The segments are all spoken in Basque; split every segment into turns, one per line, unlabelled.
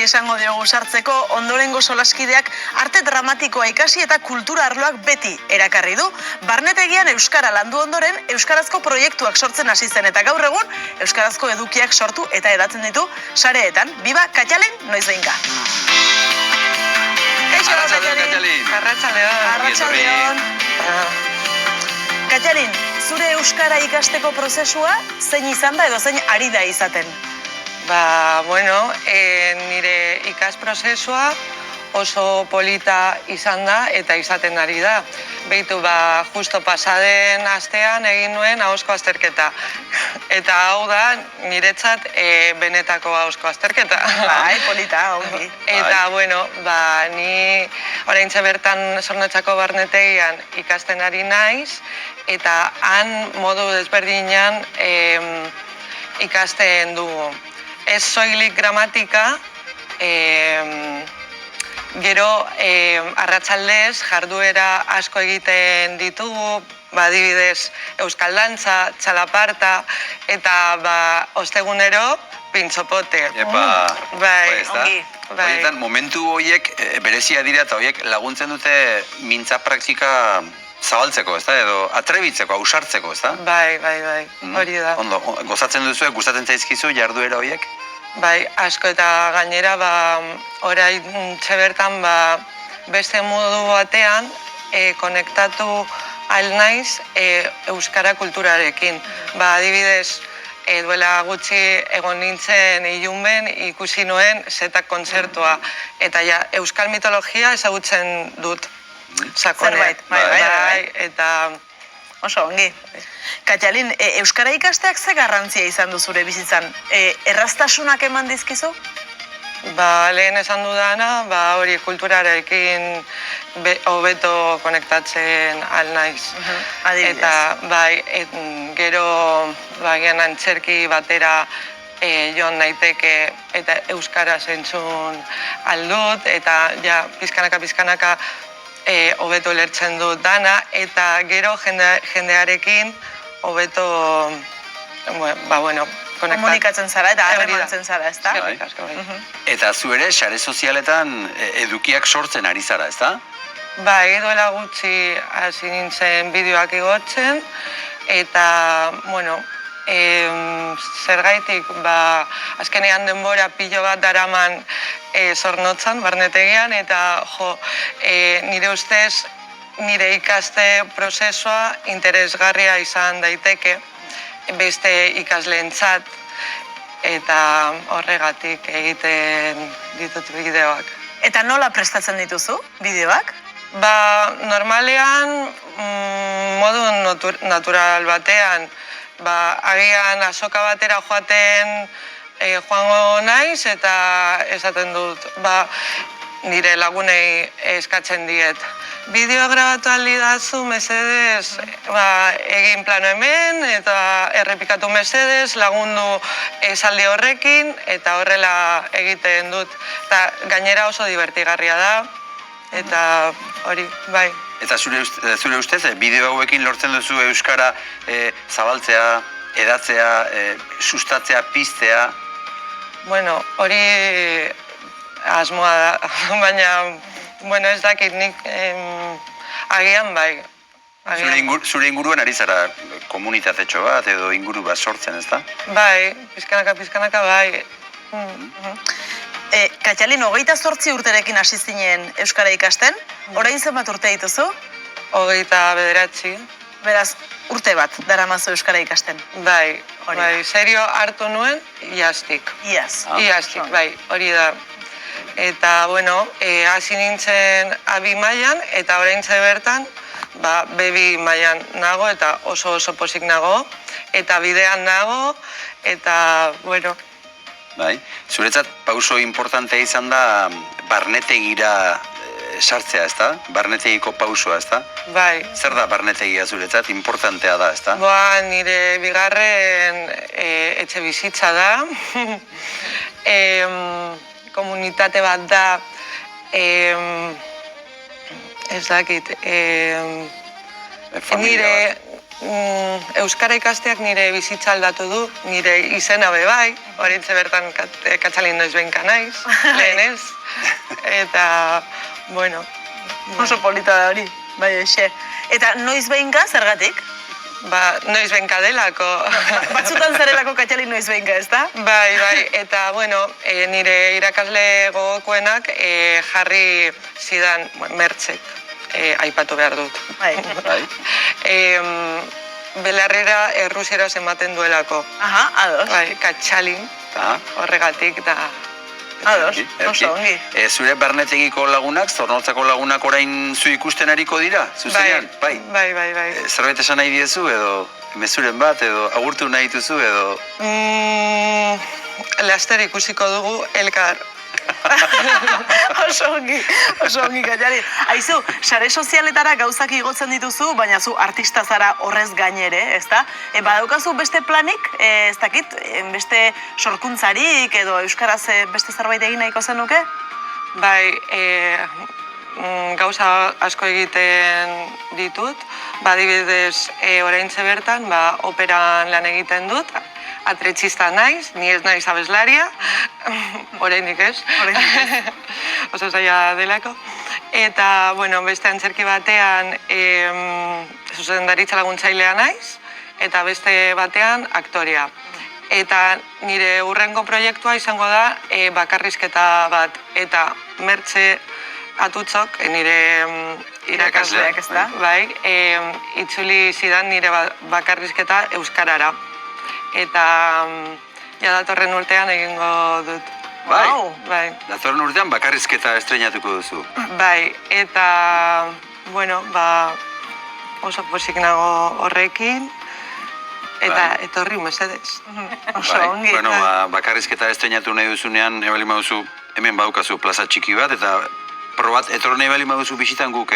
beti esango diogu sartzeko, ondorengo solaskideak arte dramatikoa ikasi eta kultura arloak beti erakarri du. Barnetegian euskara landu ondoren, euskarazko proiektuak sortzen hasi zen eta gaur egun euskarazko edukiak sortu eta hedatzen ditu sareetan. Biba Katxalin noizbehinka. Kaixo, Katxalin. Arratsaldeon. Katxalin, zure euskara ikasteko prozesua zein izan da edo zein ari da izaten?
Nire ikas prozesua oso polita izan da eta izaten ari da. Beitu, justo pasaden astean egin nuen ahozko azterketa. Eta hau da, niretzat benetako ahozko azterketa.
Bai, polita, ongi.
Eta, ni oraintxe bertan Zornotzako Barnetegian ikasten ari naiz, eta han modu desberdinean ikasten dugu. Ez soilik gramatika, gero arratsaldez jarduera asko egiten ditugu, adibidez euskal dantza, txalaparta, eta ostegunero pintxopote.
Bai, horietan, momentu horiek berezia dira eta horiek laguntzen dute mintza praktika zabaltzeko, ez da? Edo atrebitzeko, ausartzeko, ez da?
Bai, hori da.
Ondo, gozatzen duzu, gustatzen zaizkizu jarduera horiek?
Bai, asko eta gainera, orain txebertan beste modu batean konektatu ahal naiz euskara kulturarekin. Adibidez, duela gutxi egon nintzen Ilunben ikusi nuen Zetak kontzertua. Eta euskal mitologia ezagutzen dut sakonean.
Zerbait, bai.
Eta
oso, ongi. Katxalin, euskara ikasteak ze garrantzia izan du zure bizitzan? Erraztasunak eman dizkizu?
Lehen esan dudana, hori kulturarekin hobeto konektatzen ahal naiz.
Adibidez.
Eta, gero, antzerki batera joan daiteke eta euskara zentzun aldut, eta pizkanaka hobeto lertzen dut dana, eta gero jendearekin hobeto,
komunikatzen zara eta harremantzen zara, ez da?
Eta zu ere, sare sozialetan edukiak sortzen ari zara, ez da?
Bai, duela gutxi hasi nintzen bideoak igotzen, eta, zergaitik, azkenean denbora pilo bat daraman Zornotzan, Barnetegian, eta nire ustez, nire ikaste prozesua interesgarria izan daiteke beste ikasleentzat, eta horregatik egiten ditut bideoak.
Eta nola prestatzen dituzu bideoak?
Normalean, modu natural batean, agian azoka batera joango naiz eta esaten dut, nire lagunei eskatzen diet. Bideo grabatu aldi dazu, mesedez, egin plano hemen, eta errepikatu mesedez, lagundu esaldi horrekin, eta horrela egiten dut. Eta gainera oso divertigarria da, eta hori, bai.
Eta zure ustez, bideo hauekin lortzen duzu euskara zabaltzea, edatzea, sustatzea, piztea?
Hori asmoa da, baina ez dakit nik agian bai.
Zure inguruan ari zara komunitatetxo bat edo inguru bat sortzen, ez da?
Bai, pizkanaka bai.
Katxalin, 28 urterekin hasi zinen euskara ikasten, orain zenbat urte dituzu?
29.
Beraz, urte bat daramazu euskara ikasten.
Bai, serio hartu nuen iaztik. Iaztik, bai, hori da. Eta, hasi nintzen abi mailan, eta oraintxe bertan, B2 mailan nago, eta oso pozik nago, eta bidean nago, eta,
Bai, zuretzat pauso importantea izan da barnetegira sartzea, ez da? Barnetegiko pausoa, ez da?
Bai.
Zer da barnetegia zuretzat? Importantea da, ez da?
Nire bigarren etxe bizitza da. Komunitate bat da, ez dakit, nire Euskara ikasteak nire bizitza aldatu du, nire izena be bai, oraintxe bertan Katxalin noizbehinka naiz, lehen ez. Eta, bueno...
Oso polita da hori, bai eixe. Eta noizbehinka zergatik?
Noizbehinka delako.
Batzutan zerelako Katxalin noizbehinka, ez da?
Bai, eta, bueno, nire irakasle gogokoenak jarri zidan mertxek aipatu behar dut.
Bai.
Belarrera errusieraz ematen duelako.
Aha, ados.
Bai, Katxalin, horregatik da...
Ados, oso ongi.
Zure barnetegiko lagunak, Zornotzako lagunak orain zu ikusten ariko dira, zuzenean?
Bai.
Zerbait esan nahi diezu, edo mezuren bat, edo agurtu nahi dituzu, edo...
Laster ikusiko dugu elkar.
Oso ongi, Katxalin. Aizu, sare sozialetara gauzak igotzen dituzu, baina zu artista zara horrez gainere, ezta? Badaukazu beste planik, ez dakit, beste sorkuntzarik edo euskaraz beste zerbait egin nahiko zenuke?
Bai, gauza asko egiten ditut, adibidez, oraintxe bertan, operan lan egiten dut, atretxista naiz, ni ez naiz abeslaria, oraindik ez. Oso zaila delako. Eta, bueno, beste antzerki batean zuzendaritza laguntzailea naiz, eta beste batean aktorea. Eta nire hurrengo proiektua izango da bakarrizketa bat, eta Mertxe Atutzok, nire irakasleak, ez da? Bai, itzuli zidan nire bakarrizketa euskarara. Eta datorren urtean egingo dut.
Bai. Datorren urtean bakarrizketa estreinatuko duzu.
Bai, eta, bueno, oso posik nago horrekin, eta etorri mesedez.
Oso ongi.
Bueno, bakarrizketa estreinatu nahi duzunean, ebali maduzu, hemen badukazu plaza txiki bat, eta probat, etorri nahi bali maduzu bisitan guk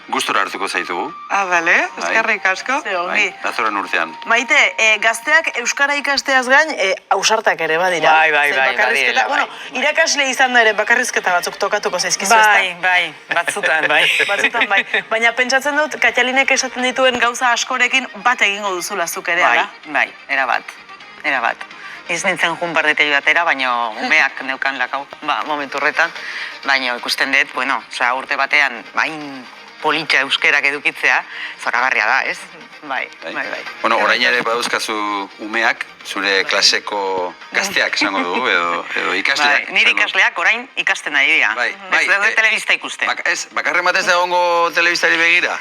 gustora hartuko zaitugu.
Bale, eskerrik asko.
Ze ongi.
Datorren urtean.
Maite, gazteak euskara ikasteaz gain, ausartak ere badira.
Bai, badira.
Bueno, irakasle izan da ere bakarrizketa batzuk tokatuko zaizkizu, ezta?
Bai, batzutan, bai.
Batzutan, bai. Baina pentsatzen dut, Katxalinek esaten dituen gauza askorekin bat egingo duzula zuk ere, ala?
Bai, erabat. Ez nintzen jun bardetegi batera, baina umeak neukan lakau, momentu horretan. Baina ikusten dut, bueno, urte batean, politxa euskerak edukitzea, zoragarria da, ez? Bai.
Bueno, orain ere badauzkazu umeak, zure klaseko gazteak esango dugu, edo ikasleak.
Nire ikasleak orain ikasten ari dira. Ez daude telebista ikusten.
Bakarren batez da egongo telebistari begira?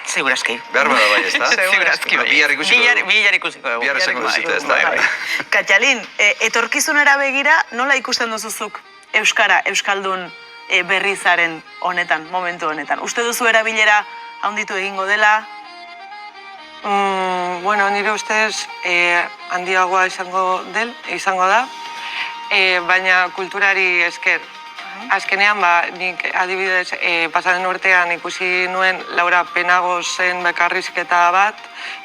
Segurazki.
Behar bada bai, ez da?
Segurazki bai.
Bihar ikusiko dugu.
Bihar ikusiko dugu.
Bihar esango duzute, ez da?
Katxalin, etorkizunera begira, nola ikusten duzuzuk euskara, euskaldun berrizaren honetan, momentu honetan? Uste duzu erabilera handitu egingo dela?
Bueno, nire ustez handiagoa izango da, baina kulturari esker. Azkenean, nik adibidez, pasaden urtean ikusi nuen Laura Penagosen bakarrizketa bat,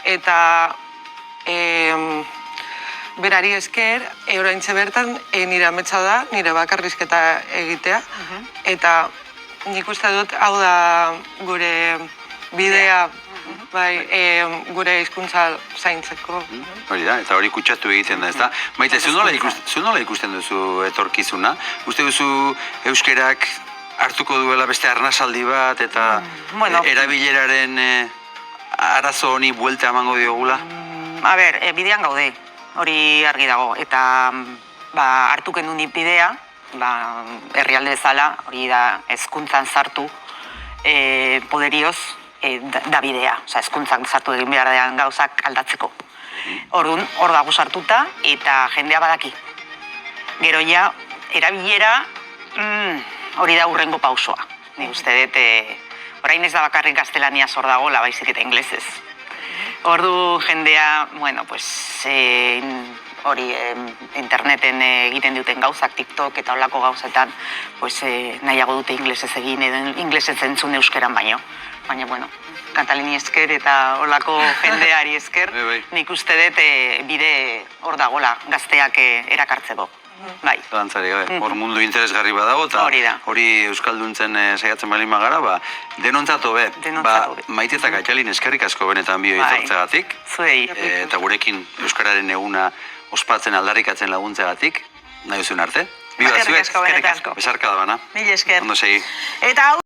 eta berari esker, oraintxe bertan, nire ametsa da, nire bakarrizketa egitea, eta nik uste dut, hau da gure bidea, gure hizkuntza zaintzeko.
Hori da, eta hori kutsatu egiten da, ez da? Maite, zu nola ikusten duzu etorkizuna? Uste duzu euskerak hartuko duela beste arnasaldi bat, eta erabileraren arazo honi buelta emango diogula?
Bidean gaude. Hori argi dago, eta hartuken duen bidea, herrialde bezala, hori da hezkuntzan sartu poderioz da bidea, hezkuntzan sartu egin behar dean gauzak aldatzeko. Orduan, hor dago sartuta eta jendea badaki. Gero ja, erabilera hori da hurrengo pausoa. Nik uste dut, orain ez da bakarrik gaztelaniaz hor dagoela, baizik eta inglesez. Ordu jendea, hori interneten egiten duten gauzak, TikTok eta holako gauzetan, nahiago dute inglesez egin edo inglesez entzun euskeran baino. Baina, Katalini esker eta holako jendeari esker, nik uste dut bide hor dagoela gazteak erakartzeko. Bai.
Zalantzari gabe. Hor mundu interesgarri badago, eta
Hori da.
hori euskalduntzen saiatzen bali magara, denontzat hobe.
Denontzat hobe.
Maite eta Kaitxalin eskerrik asko benetan bio
Bai.
itortzegatik.
Zuei.
Eta gurekin euskararen eguna ospatzen aldarrikatzen laguntzegatik. Nahi duzun arte. Biba
Eskerrik
zuek.
asko benetan.
Besarka da bana.
Mila esker.
Ondo segi.
Eta hau